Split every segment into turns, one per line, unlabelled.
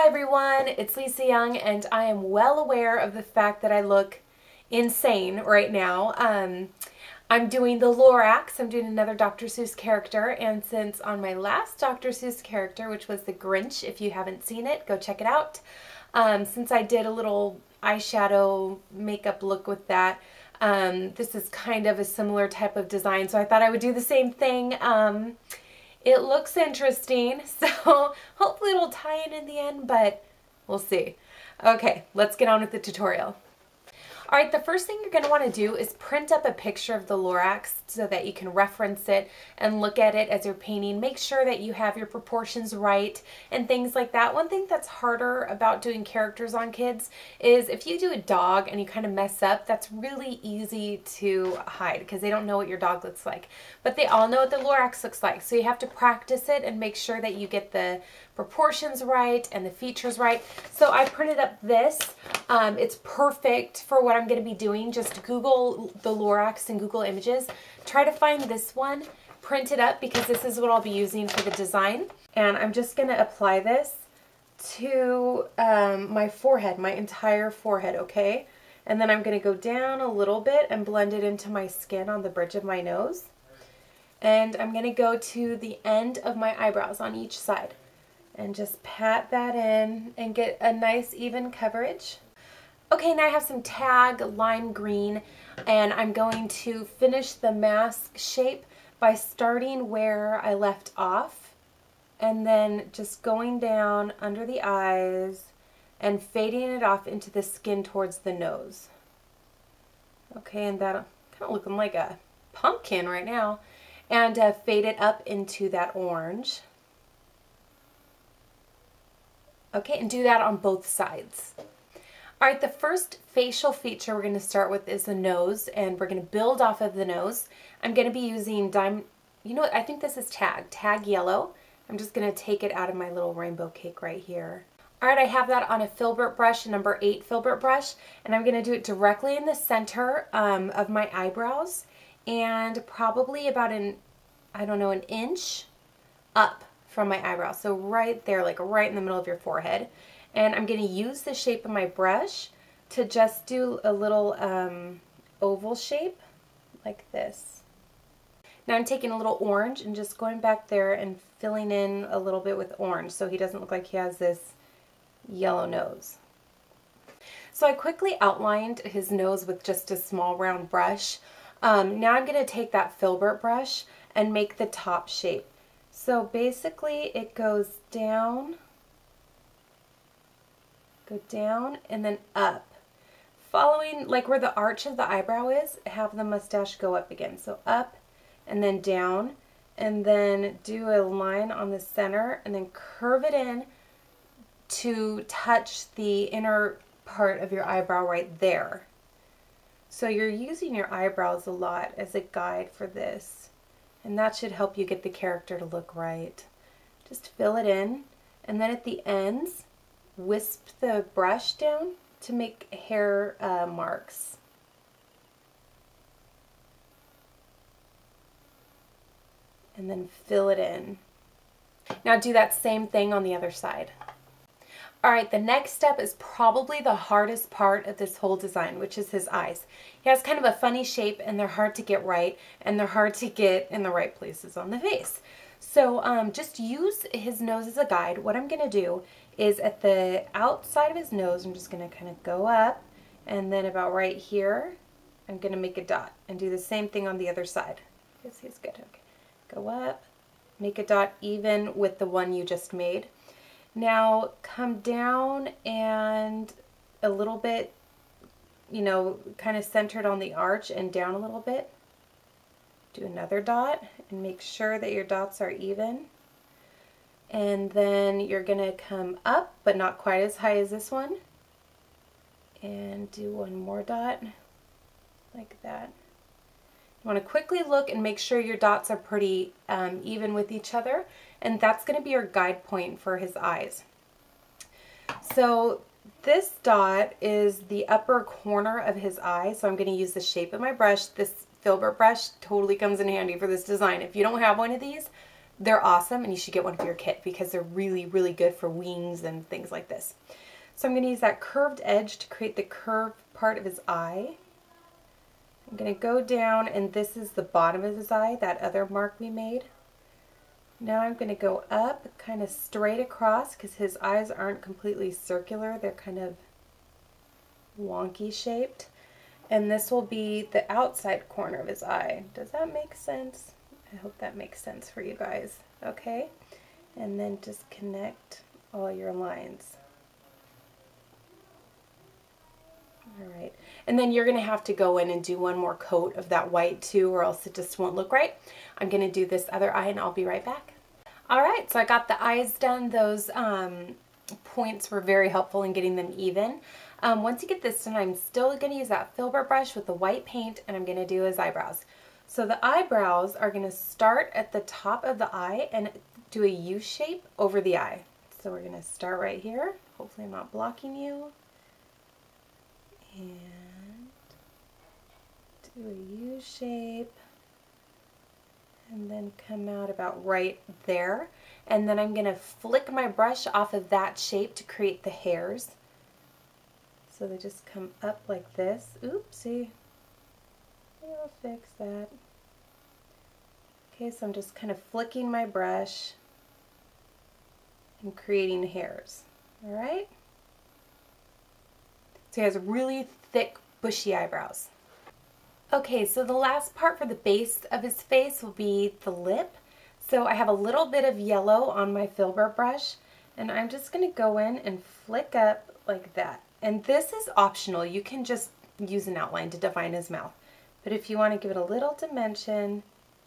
everyone, it's Lisa Young, and I am well aware of the fact that I look insane right now. I'm doing the Lorax. I'm doing another Dr. Seuss character, and since on my last Dr. Seuss character, which was the Grinch, if you haven't seen it, go check it out. Since I did a little eyeshadow makeup look with that, this is kind of a similar type of design, so I thought I would do the same thing. It looks interesting, so hopefully it'll tie in the end, but we'll see. Okay, let's get on with the tutorial. All right, the first thing you're going to want to do is print up a picture of the Lorax so that you can reference it and look at it as you're painting. Make sure that you have your proportions right and things like that. One thing that's harder about doing characters on kids is if you do a dog and you kind of mess up, that's really easy to hide because they don't know what your dog looks like. But they all know what the Lorax looks like, so you have to practice it and make sure that you get the proportions right and the features right. So I printed up this. It's perfect for what I'm going to be doing. Just Google the Lorax and Google Images. Try to find this one, print it up because this is what I'll be using for the design. And I'm just going to apply this to my forehead, my entire forehead, okay? And then I'm going to go down a little bit and blend it into my skin on the bridge of my nose. And I'm going to go to the end of my eyebrows on each side and just pat that in and get a nice even coverage. Okay, now I have some tag lime green, and I'm going to finish the mask shape by starting where I left off and then just going down under the eyes and fading it off into the skin towards the nose. Okay, and that kind of looking like a pumpkin right now. And fade it up into that orange. Okay, and do that on both sides. All right, the first facial feature we're going to start with is the nose, and we're going to build off of the nose. I'm going to be using you know what, I think this is tag yellow. I'm just going to take it out of my little rainbow cake right here. All right, I have that on a filbert brush, a number 8 filbert brush, and I'm going to do it directly in the center of my eyebrows, and probably about I don't know, an inch up from my eyebrow. So right there, like right in the middle of your forehead. And I'm going to use the shape of my brush to just do a little oval shape like this. Now I'm taking a little orange and just going back there and filling in a little bit with orange so he doesn't look like he has this yellow nose. So I quickly outlined his nose with just a small round brush. Now I'm going to take that filbert brush and make the top shape. So basically it goes down, and then up. Following like where the arch of the eyebrow is, have the mustache go up again. So up and then down, and then do a line on the center and then curve it in to touch the inner part of your eyebrow right there. So you're using your eyebrows a lot as a guide for this, and that should help you get the character to look right. Just fill it in, and then at the ends, wisp the brush down to make hair marks. And then fill it in. Now do that same thing on the other side. All right, the next step is probably the hardest part of this whole design, which is his eyes. He has kind of a funny shape, and they're hard to get right, and they're hard to get in the right places on the face. So just use his nose as a guide. What I'm going to do is at the outside of his nose, I'm just going to kind of go up, and then about right here, I'm going to make a dot, and do the same thing on the other side. This is good. Okay. Go up, make a dot even with the one you just made. Now come down and a little bit, you know, kind of centered on the arch and down a little bit. Do another dot and make sure that your dots are even. And then you're going to come up, but not quite as high as this one. And do one more dot like that. You want to quickly look and make sure your dots are pretty even with each other, and that's going to be your guide point for his eyes. So this dot is the upper corner of his eye, so I'm going to use the shape of my brush. This filbert brush totally comes in handy for this design. If you don't have one of these, they're awesome, and you should get one for your kid because they're really, really good for wings and things like this. So I'm going to use that curved edge to create the curved part of his eye. I'm going to go down, and this is the bottom of his eye, that other mark we made. Now I'm going to go up kind of straight across because his eyes aren't completely circular. They're kind of wonky shaped. And this will be the outside corner of his eye. Does that make sense? I hope that makes sense for you guys. Okay? And then just connect all your lines. Alright, and then you're going to have to go in and do one more coat of that white too, or else it just won't look right. I'm going to do this other eye and I'll be right back. Alright, so I got the eyes done. Those points were very helpful in getting them even. Once you get this done, I'm still going to use that filbert brush with the white paint, and I'm going to do his eyebrows. So the eyebrows are going to start at the top of the eye and do a U shape over the eye. So we're going to start right here. Hopefully I'm not blocking you. And do a U shape, and then come out about right there. And then I'm going to flick my brush off of that shape to create the hairs. So they just come up like this. Oopsie. I'll fix that. Okay, so I'm just kind of flicking my brush and creating hairs. All right? So he has really thick, bushy eyebrows. Okay, so the last part for the base of his face will be the lip. So I have a little bit of yellow on my filbert brush, and I'm just going to go in and flick up like that. And this is optional. You can just use an outline to define his mouth. But if you want to give it a little dimension,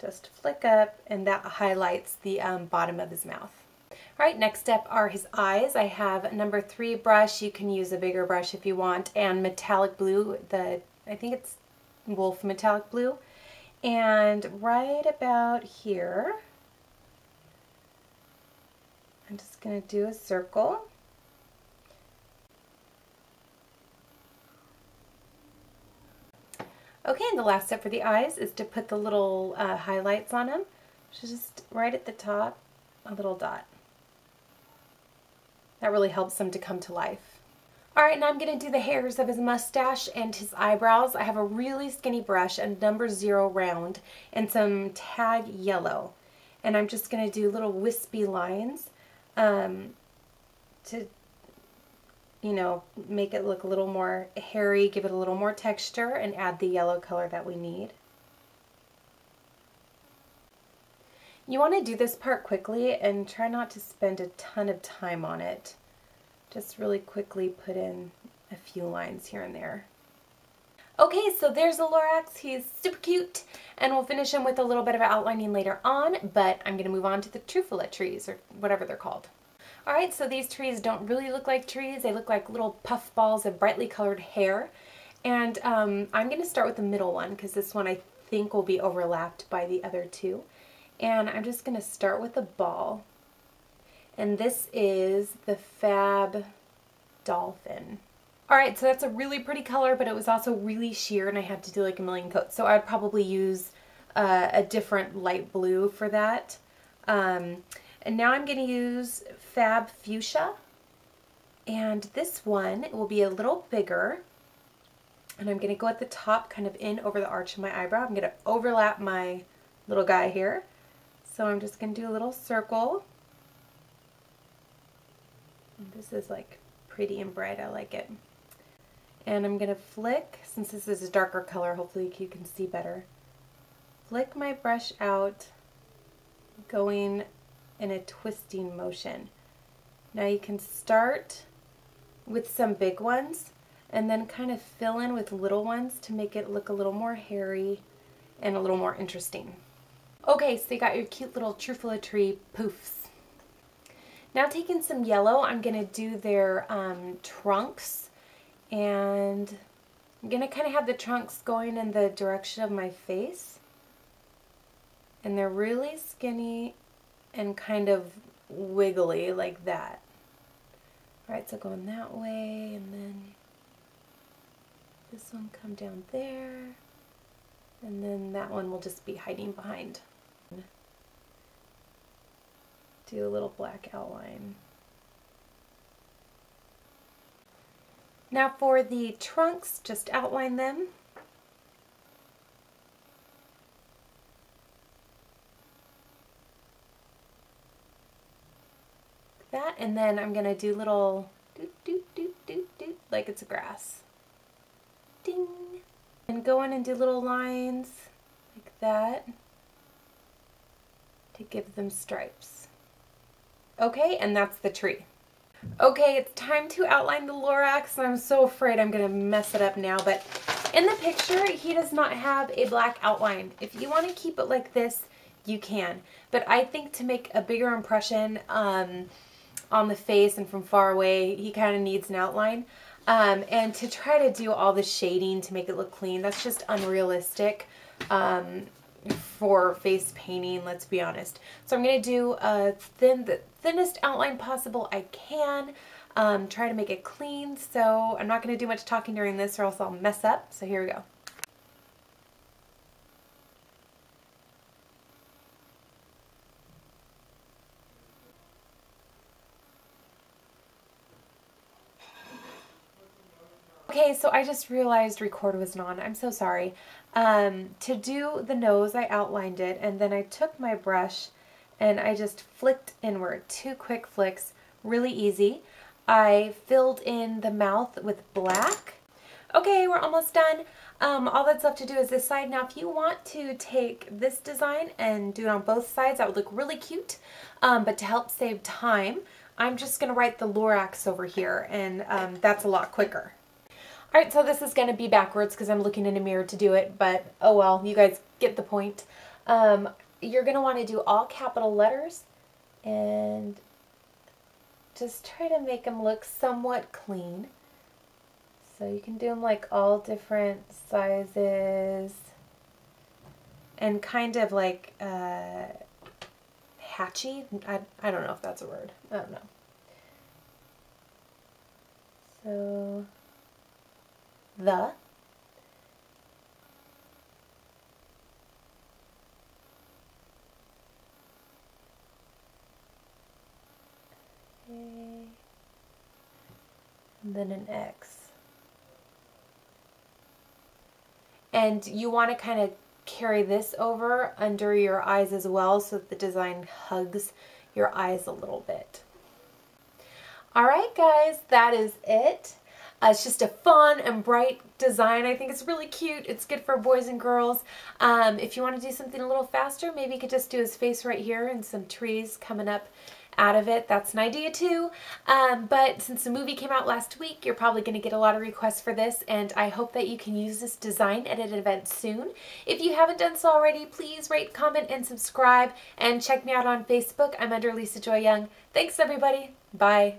just flick up, and that highlights the bottom of his mouth. Alright, next step are his eyes. I have a number 3 brush. You can use a bigger brush if you want, and metallic blue, I think it's Wolfe metallic blue. And right about here, I'm just going to do a circle. Okay, and the last step for the eyes is to put the little highlights on them. So just right at the top, a little dot. That really helps them to come to life. Alright, now I'm going to do the hairs of his mustache and his eyebrows. I have a really skinny brush and number 0 round and some tag yellow. And I'm just going to do little wispy lines to, you know, make it look a little more hairy, give it a little more texture, and add the yellow color that we need. You want to do this part quickly and try not to spend a ton of time on it. Just really quickly put in a few lines here and there. Okay, so there's the Lorax. He's super cute, and we'll finish him with a little bit of outlining later on, but I'm going to move on to the truffula trees, or whatever they're called. Alright, so these trees don't really look like trees. They look like little puff balls of brightly colored hair. And I'm going to start with the middle one because this one I think will be overlapped by the other two. And I'm just going to start with a ball. And this is the Fab Dolphin. Alright, so that's a really pretty color, but it was also really sheer and I had to do like a million coats. So I'd probably use a different light blue for that. And now I'm going to use Fab Fuchsia. And this one will be a little bigger. And I'm going to go at the top, kind of in over the arch of my eyebrow. I'm going to overlap my little guy here. So I'm just going to do a little circle. And this is like pretty and bright. I like it. And I'm going to flick, since this is a darker color, hopefully you can see better. Flick my brush out, going in a twisting motion. Now you can start with some big ones and then kind of fill in with little ones to make it look a little more hairy and a little more interesting. Okay, so you got your cute little truffula tree poofs. Now taking some yellow, I'm going to do their trunks, and I'm going to kind of have the trunks going in the direction of my face. And they're really skinny and kind of wiggly like that. Alright, so going that way, and then this one come down there, and then that one will just be hiding behind. do a little black outline. Now for the trunks, just outline them. Like that, and then I'm gonna do little doot doot doot doot doot like it's grass. Ding. And go in and do little lines like that to give them stripes. Okay, and that's the tree. Okay, it's time to outline the Lorax. I'm so afraid I'm gonna mess it up now, but in the picture, he does not have a black outline. If you want to keep it like this, you can. But I think to make a bigger impression on the face and from far away, he kind of needs an outline. And to try to do all the shading to make it look clean, that's just unrealistic for face painting, let's be honest. So I'm going to do the thinnest outline possible I can, try to make it clean. So I'm not going to do much talking during this or else I'll mess up. So here we go. Okay, so I just realized record wasn't on. I'm so sorry. To do the nose, I outlined it, and then I took my brush and I just flicked inward. 2 quick flicks, really easy. I filled in the mouth with black. Okay, we're almost done. All that's left to do is this side. Now, if you want to take this design and do it on both sides, that would look really cute. But to help save time, I'm just going to write the Lorax over here, and that's a lot quicker. Alright, so this is going to be backwards because I'm looking in a mirror to do it, but oh well, you guys get the point. You're going to want to do all capital letters and just try to make them look somewhat clean. So you can do them like all different sizes and kind of like hatchy. I don't know if that's a word. I don't know. So the. Okay. And then an X. And you want to kind of carry this over under your eyes as well so that the design hugs your eyes a little bit. Alright guys, that is it. It's just a fun and bright design. I think it's really cute. It's good for boys and girls. If you want to do something a little faster, maybe you could just do his face right here and some trees coming up out of it. That's an idea too. But since the movie came out last week, you're probably going to get a lot of requests for this, and I hope that you can use this design at an event soon. If you haven't done so already, please rate, comment, and subscribe, and check me out on Facebook. I'm under Lisa Joy Young. Thanks everybody. Bye.